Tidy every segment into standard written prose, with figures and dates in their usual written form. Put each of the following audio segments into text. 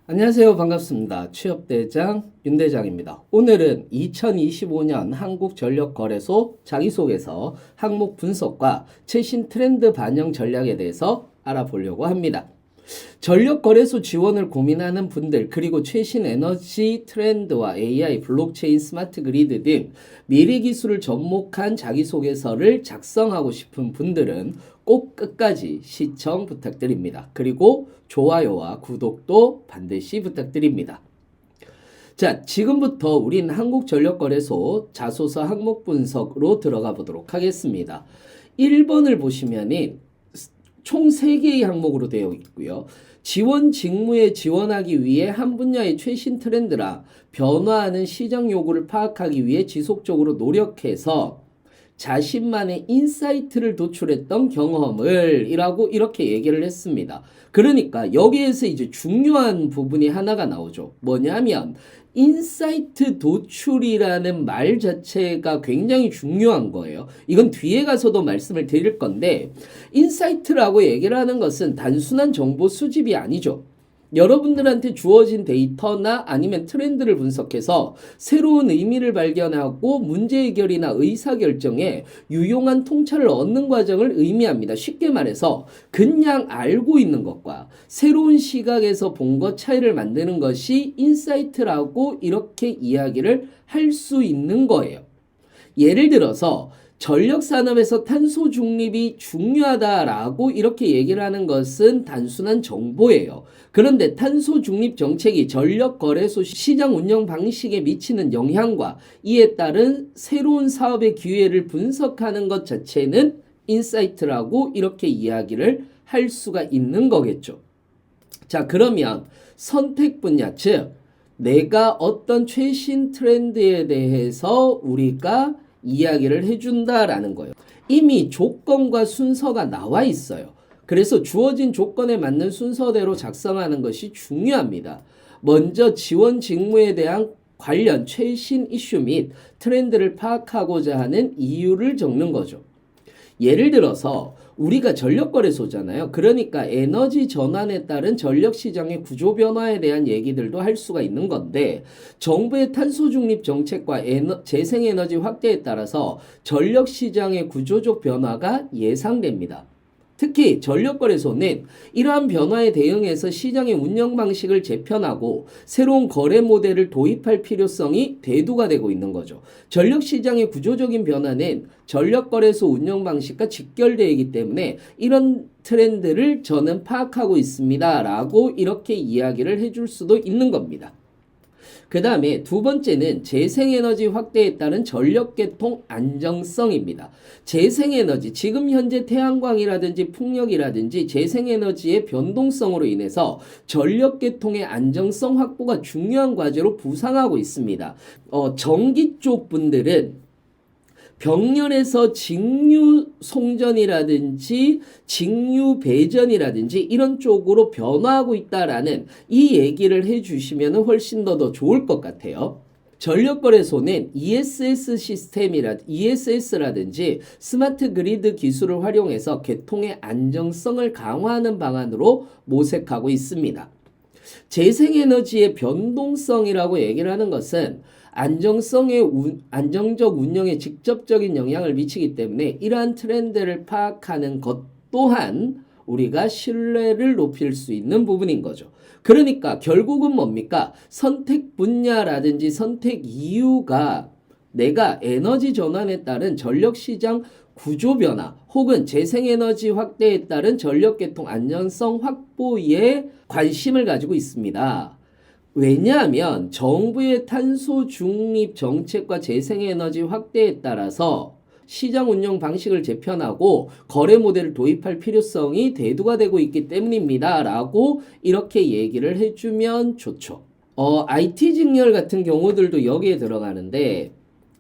안녕하세요. 반갑습니다. 취업대장 윤대장입니다. 오늘은 2025년 한국전력거래소 자기소개서 항목 분석과 최신 트렌드 반영 전략에 대해서 알아보려고 합니다. 전력거래소 지원을 고민하는 분들, 그리고 최신 에너지 트렌드와 AI, 블록체인, 스마트 그리드 등 미래 기술을 접목한 자기소개서를 작성하고 싶은 분들은 꼭 끝까지 시청 부탁드립니다. 그리고 좋아요와 구독도 반드시 부탁드립니다. 자, 지금부터 우린 한국전력거래소 자소서 항목 분석으로 들어가 보도록 하겠습니다. 1번을 보시면은 총 3개의 항목으로 되어 있고요. 지원 직무에 지원하기 위해 한 분야의 최신 트렌드라 변화하는 시장 요구를 파악하기 위해 지속적으로 노력해서 자신만의 인사이트를 도출했던 경험을 이라고 이렇게 얘기를 했습니다. 그러니까 여기에서 이제 중요한 부분이 하나가 나오죠. 뭐냐면 인사이트 도출이라는 말 자체가 굉장히 중요한 거예요. 이건 뒤에 가서도 말씀을 드릴 건데, 인사이트라고 얘기를 하는 것은 단순한 정보 수집이 아니죠. 여러분들한테 주어진 데이터나 아니면 트렌드를 분석해서 새로운 의미를 발견하고 문제 해결이나 의사결정에 유용한 통찰을 얻는 과정을 의미합니다. 쉽게 말해서 그냥 알고 있는 것과 새로운 시각에서 본 것 차이를 만드는 것이 인사이트라고 이렇게 이야기를 할 수 있는 거예요. 예를 들어서 전력산업에서 탄소 중립이 중요하다라고 이렇게 얘기를 하는 것은 단순한 정보예요. 그런데 탄소 중립 정책이 전력거래소 시장 운영 방식에 미치는 영향과 이에 따른 새로운 사업의 기회를 분석하는 것 자체는 인사이트라고 이렇게 이야기를 할 수가 있는 거겠죠. 자, 그러면 선택 분야, 즉 내가 어떤 최신 트렌드에 대해서 우리가 이야기를 해준다라는 거예요. 이미 조건과 순서가 나와 있어요. 그래서 주어진 조건에 맞는 순서대로 작성하는 것이 중요합니다. 먼저 지원 직무에 대한 관련 최신 이슈 및 트렌드를 파악하고자 하는 이유를 적는 거죠. 예를 들어서 우리가 전력거래소잖아요. 그러니까 에너지 전환에 따른 전력시장의 구조 변화에 대한 얘기들도 할 수가 있는 건데, 정부의 탄소 중립 정책과 재생에너지 확대에 따라서 전력시장의 구조적 변화가 예상됩니다. 특히 전력거래소는 이러한 변화에 대응해서 시장의 운영 방식을 재편하고 새로운 거래 모델을 도입할 필요성이 대두가 되고 있는 거죠. 전력시장의 구조적인 변화는 전력거래소 운영 방식과 직결되어 있기 때문에 이런 트렌드를 저는 파악하고 있습니다 라고 이렇게 이야기를 해줄 수도 있는 겁니다. 그 다음에 두 번째는 재생에너지 확대에 따른 전력계통 안정성입니다. 재생에너지, 지금 현재 태양광이라든지 풍력이라든지 재생에너지의 변동성으로 인해서 전력계통의 안정성 확보가 중요한 과제로 부상하고 있습니다. 전기 쪽 분들은 병렬에서 직류 송전이라든지 직류 배전이라든지 이런 쪽으로 변화하고 있다라는 이 얘기를 해주시면 훨씬 더 좋을 것 같아요. 전력거래소는 ESS라든지 스마트 그리드 기술을 활용해서 계통의 안정성을 강화하는 방안으로 모색하고 있습니다. 재생에너지의 변동성이라고 얘기를 하는 것은 안정적 운영에 직접적인 영향을 미치기 때문에 이러한 트렌드를 파악하는 것 또한 우리가 신뢰를 높일 수 있는 부분인 거죠. 그러니까 결국은 뭡니까? 선택 분야라든지 선택 이유가 내가 에너지 전환에 따른 전력시장 구조 변화 혹은 재생에너지 확대에 따른 전력계통 안정성 확보에 관심을 가지고 있습니다. 왜냐하면 정부의 탄소 중립 정책과 재생에너지 확대에 따라서 시장 운영 방식을 재편하고 거래 모델을 도입할 필요성이 대두가 되고 있기 때문입니다 라고 이렇게 얘기를 해주면 좋죠. IT 직렬 같은 경우들도 여기에 들어가는데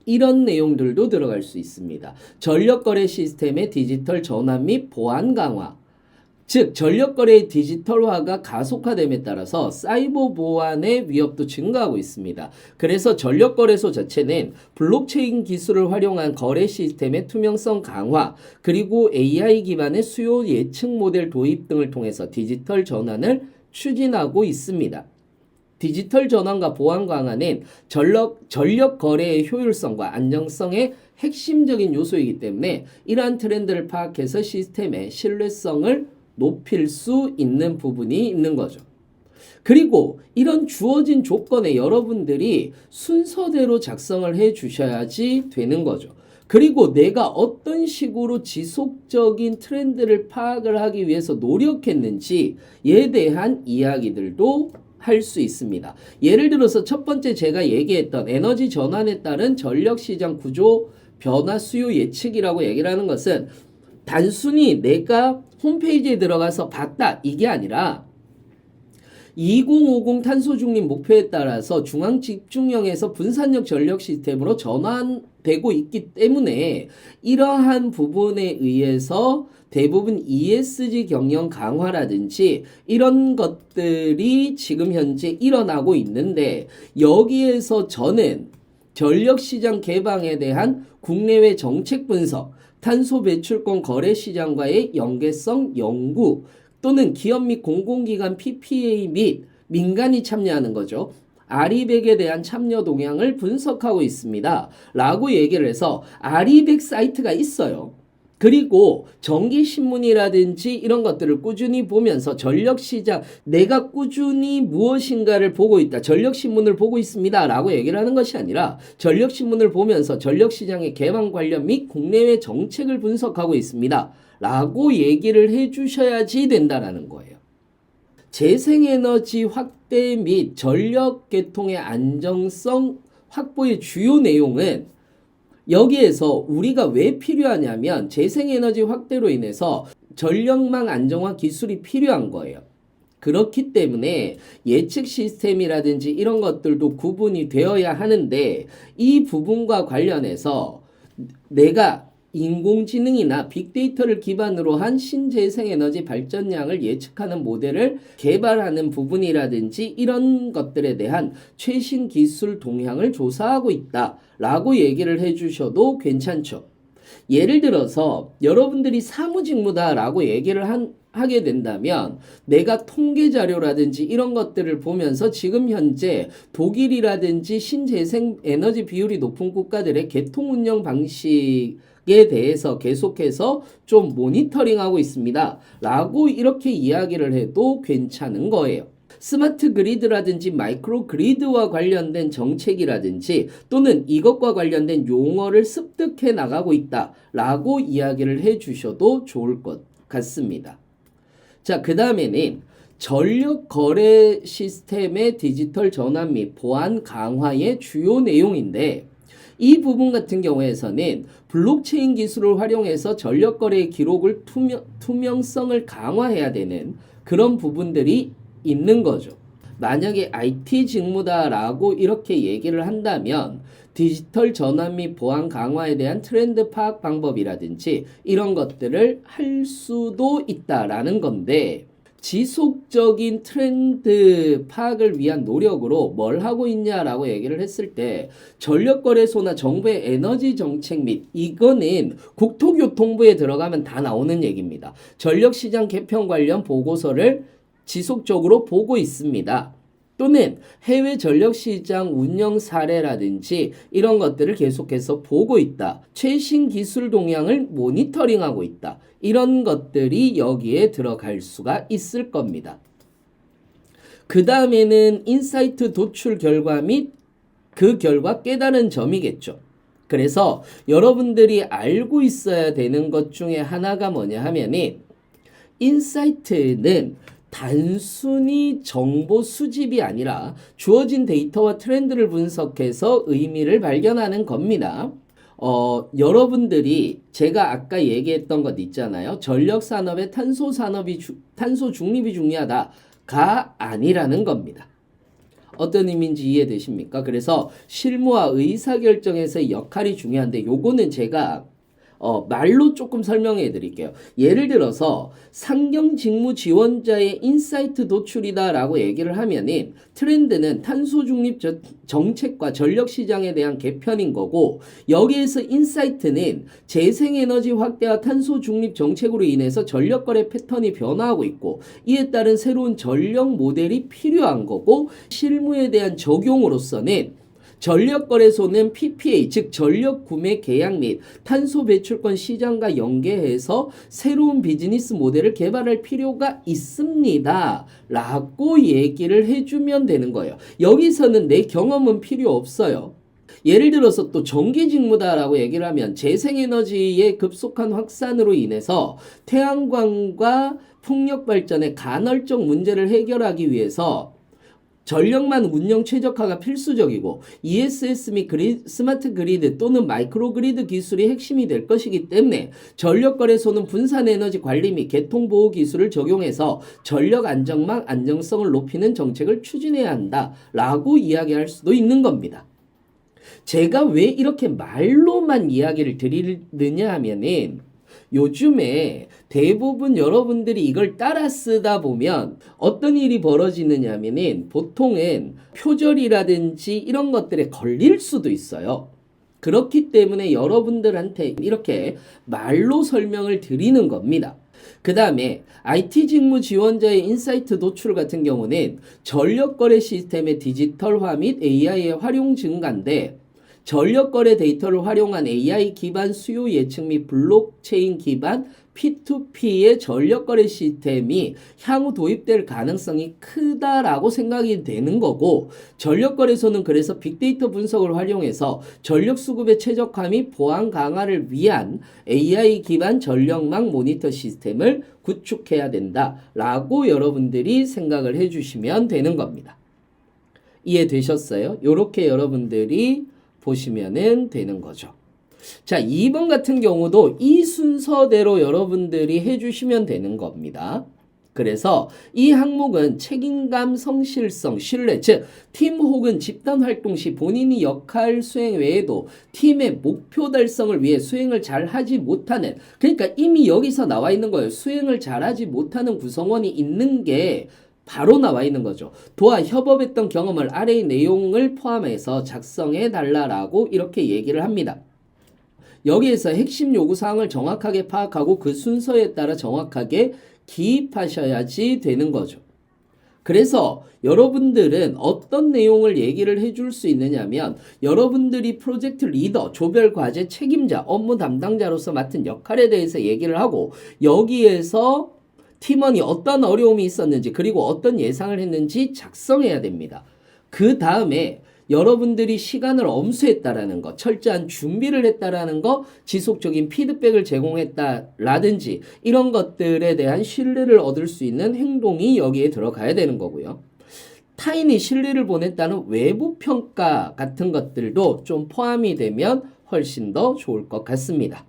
이런 내용들도 들어갈 수 있습니다. 전력거래 시스템의 디지털 전환 및 보안 강화, 즉 전력거래의 디지털화가 가속화됨에 따라서 사이버 보안의 위협도 증가하고 있습니다. 그래서 전력거래소 자체는 블록체인 기술을 활용한 거래 시스템의 투명성 강화, 그리고 AI 기반의 수요 예측 모델 도입 등을 통해서 디지털 전환을 추진하고 있습니다. 디지털 전환과 보안 강화는 전력 거래의 효율성과 안정성의 핵심적인 요소이기 때문에 이러한 트렌드를 파악해서 시스템의 신뢰성을 높일 수 있는 부분이 있는 거죠. 그리고 이런 주어진 조건에 여러분들이 순서대로 작성을 해 주셔야지 되는 거죠. 그리고 내가 어떤 식으로 지속적인 트렌드를 파악을 하기 위해서 노력했는지에 대한 이야기들도 할 수 있습니다. 예를 들어서 첫 번째 제가 얘기했던 에너지 전환에 따른 전력시장 구조 변화 수요 예측이라고 얘기를 하는 것은 단순히 내가 홈페이지에 들어가서 봤다 이게 아니라 2050 탄소 중립 목표에 따라서 중앙 집중형에서 분산형 전력 시스템으로 전환되고 있기 때문에 이러한 부분에 의해서 대부분 ESG 경영 강화라든지 이런 것들이 지금 현재 일어나고 있는데 여기에서 저는 전력시장 개방에 대한 국내외 정책 분석, 탄소 배출권 거래 시장과의 연계성 연구 또는 기업 및 공공기관 PPA 및 민간이 참여하는 거죠. 아리백에 대한 참여 동향을 분석하고 있습니다. 라고 얘기를 해서 아리백 사이트가 있어요. 그리고 정기신문이라든지 이런 것들을 꾸준히 보면서 전력시장 내가 꾸준히 무엇인가를 보고 있다. 전력신문을 보고 있습니다. 라고 얘기를 하는 것이 아니라 전력신문을 보면서 전력시장의 개방 관련 및 국내외 정책을 분석하고 있습니다. 라고 얘기를 해주셔야지 된다라는 거예요. 재생에너지 확대 및 전력 계통의 안정성 확보의 주요 내용은 여기에서 우리가 왜 필요하냐면 재생에너지 확대로 인해서 전력망 안정화 기술이 필요한 거예요. 그렇기 때문에 예측 시스템이라든지 이런 것들도 구분이 되어야 하는데 이 부분과 관련해서 내가 인공지능이나 빅데이터를 기반으로 한 신재생에너지 발전량을 예측하는 모델을 개발하는 부분이라든지 이런 것들에 대한 최신 기술 동향을 조사하고 있다라고 얘기를 해주셔도 괜찮죠. 예를 들어서 여러분들이 사무직무다라고 얘기를 하게 된다면 내가 통계 자료라든지 이런 것들을 보면서 지금 현재 독일이라든지 신재생 에너지 비율이 높은 국가들의 개통 운영 방식에 대해서 계속해서 좀 모니터링하고 있습니다. 라고 이렇게 이야기를 해도 괜찮은 거예요. 스마트 그리드라든지 마이크로 그리드와 관련된 정책이라든지 또는 이것과 관련된 용어를 습득해 나가고 있다라고 이야기를 해 주셔도 좋을 것 같습니다. 자, 그 다음에는 전력 거래 시스템의 디지털 전환 및 보안 강화의 주요 내용인데 이 부분 같은 경우에서는 블록체인 기술을 활용해서 전력 거래의 기록을 투명성을 강화해야 되는 그런 부분들이 있는 거죠. 만약에 IT 직무다라고 이렇게 얘기를 한다면 디지털 전환 및 보안 강화에 대한 트렌드 파악 방법이라든지 이런 것들을 할 수도 있다라는 건데 지속적인 트렌드 파악을 위한 노력으로 뭘 하고 있냐라고 얘기를 했을 때 전력거래소나 정부의 에너지 정책 및 이거는 국토교통부에 들어가면 다 나오는 얘기입니다. 전력시장 개편 관련 보고서를 지속적으로 보고 있습니다. 또는 해외 전력시장 운영 사례라든지 이런 것들을 계속해서 보고 있다. 최신 기술 동향을 모니터링하고 있다. 이런 것들이 여기에 들어갈 수가 있을 겁니다. 그 다음에는 인사이트 도출 결과 및 그 결과 깨달은 점이겠죠. 그래서 여러분들이 알고 있어야 되는 것 중에 하나가 뭐냐 하면은 인사이트는 단순히 정보 수집이 아니라 주어진 데이터와 트렌드를 분석해서 의미를 발견하는 겁니다. 여러분들이 제가 아까 얘기했던 것 있잖아요. 전력 산업의 탄소 중립이 중요하다가 아니라는 겁니다. 어떤 의미인지 이해되십니까? 그래서 실무와 의사결정에서의 역할이 중요한데 요거는 제가 말로 조금 설명해 드릴게요. 예를 들어서 상경 직무 지원자의 인사이트 도출이다라고 얘기를 하면은 트렌드는 탄소 중립 정책과 전력 시장에 대한 개편인 거고, 여기에서 인사이트는 재생에너지 확대와 탄소 중립 정책으로 인해서 전력 거래 패턴이 변화하고 있고, 이에 따른 새로운 전력 모델이 필요한 거고, 실무에 대한 적용으로서는 전력거래소는 PPA, 즉 전력 구매 계약 및 탄소 배출권 시장과 연계해서 새로운 비즈니스 모델을 개발할 필요가 있습니다 라고 얘기를 해주면 되는 거예요. 여기서는 내 경험은 필요 없어요. 예를 들어서 또 전기직무다라고 얘기를 하면 재생에너지의 급속한 확산으로 인해서 태양광과 풍력발전의 간헐적 문제를 해결하기 위해서 전력망 운영 최적화가 필수적이고, ESS 및 스마트 그리드 또는 마이크로 그리드 기술이 핵심이 될 것이기 때문에 전력거래소는 분산 에너지 관리 및 개통보호 기술을 적용해서 전력 안정망 안정성을 높이는 정책을 추진해야 한다라고 이야기할 수도 있는 겁니다. 제가 왜 이렇게 말로만 이야기를 드리느냐 하면은 요즘에 대부분 여러분들이 이걸 따라 쓰다 보면 어떤 일이 벌어지느냐 하면은 보통은 표절이라든지 이런 것들에 걸릴 수도 있어요. 그렇기 때문에 여러분들한테 이렇게 말로 설명을 드리는 겁니다. 그 다음에 IT 직무 지원자의 인사이트 도출 같은 경우는 전력거래 시스템의 디지털화 및 AI의 활용 증가인데, 전력거래 데이터를 활용한 AI 기반 수요 예측 및 블록체인 기반 P2P의 전력거래 시스템이 향후 도입될 가능성이 크다라고 생각이 되는 거고, 전력거래소는 그래서 빅데이터 분석을 활용해서 전력 수급의 최적화 및 보안 강화를 위한 AI 기반 전력망 모니터 시스템을 구축해야 된다라고 여러분들이 생각을 해주시면 되는 겁니다. 이해되셨어요? 이렇게 여러분들이 보시면은 되는 거죠. 자, 2번 같은 경우도 이 순서대로 여러분들이 해주시면 되는 겁니다. 그래서 이 항목은 책임감, 성실성, 신뢰, 즉 팀 혹은 집단 활동 시 본인이 역할 수행 외에도 팀의 목표 달성을 위해 수행을 잘 하지 못하는, 그러니까 이미 여기서 나와 있는 거예요. 수행을 잘하지 못하는 구성원이 있는 게 바로 나와 있는 거죠. 도와 협업했던 경험을 아래의 내용을 포함해서 작성해 달라라고 이렇게 얘기를 합니다. 여기에서 핵심 요구사항을 정확하게 파악하고 그 순서에 따라 정확하게 기입하셔야지 되는 거죠. 그래서 여러분들은 어떤 내용을 얘기를 해줄 수 있느냐면, 여러분들이 프로젝트 리더, 조별 과제 책임자, 업무 담당자로서 맡은 역할에 대해서 얘기를 하고, 여기에서 팀원이 어떤 어려움이 있었는지 그리고 어떤 예상을 했는지 작성해야 됩니다. 그 다음에 여러분들이 시간을 엄수했다라는 거, 철저한 준비를 했다라는 거, 지속적인 피드백을 제공했다라든지 이런 것들에 대한 신뢰를 얻을 수 있는 행동이 여기에 들어가야 되는 거고요. 타인이 신뢰를 보냈다는 외부 평가 같은 것들도 좀 포함이 되면 훨씬 더 좋을 것 같습니다.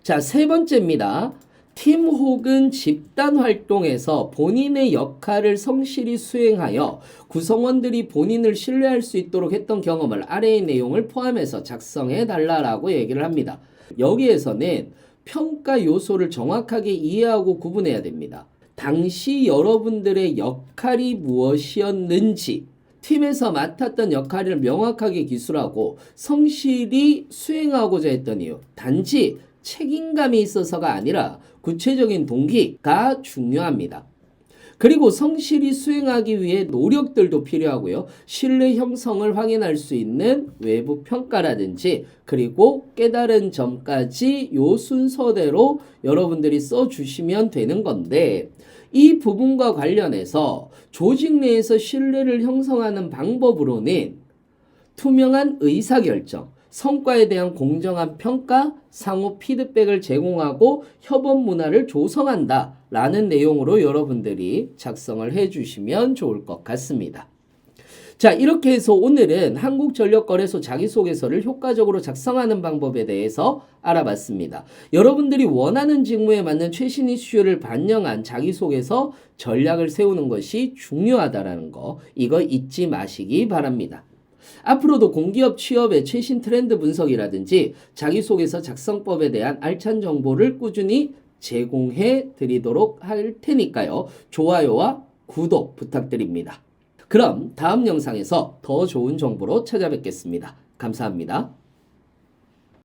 자, 세 번째입니다. 팀 혹은 집단 활동에서 본인의 역할을 성실히 수행하여 구성원들이 본인을 신뢰할 수 있도록 했던 경험을 아래의 내용을 포함해서 작성해 달라라고 얘기를 합니다. 여기에서는 평가 요소를 정확하게 이해하고 구분해야 됩니다. 당시 여러분들의 역할이 무엇이었는지, 팀에서 맡았던 역할을 명확하게 기술하고 성실히 수행하고자 했던 이유, 단지 책임감이 있어서가 아니라 구체적인 동기가 중요합니다. 그리고 성실히 수행하기 위해 노력들도 필요하고요. 신뢰 형성을 확인할 수 있는 외부 평가라든지 그리고 깨달은 점까지 요 순서대로 여러분들이 써주시면 되는 건데, 이 부분과 관련해서 조직 내에서 신뢰를 형성하는 방법으로는 투명한 의사결정, 성과에 대한 공정한 평가, 상호 피드백을 제공하고 협업 문화를 조성한다 라는 내용으로 여러분들이 작성을 해주시면 좋을 것 같습니다. 자, 이렇게 해서 오늘은 한국전력거래소 자기소개서를 효과적으로 작성하는 방법에 대해서 알아봤습니다. 여러분들이 원하는 직무에 맞는 최신 이슈를 반영한 자기소개서 전략을 세우는 것이 중요하다는 거, 이거 잊지 마시기 바랍니다. 앞으로도 공기업 취업의 최신 트렌드 분석이라든지 자기소개서 작성법에 대한 알찬 정보를 꾸준히 제공해 드리도록 할 테니까요. 좋아요와 구독 부탁드립니다. 그럼 다음 영상에서 더 좋은 정보로 찾아뵙겠습니다. 감사합니다.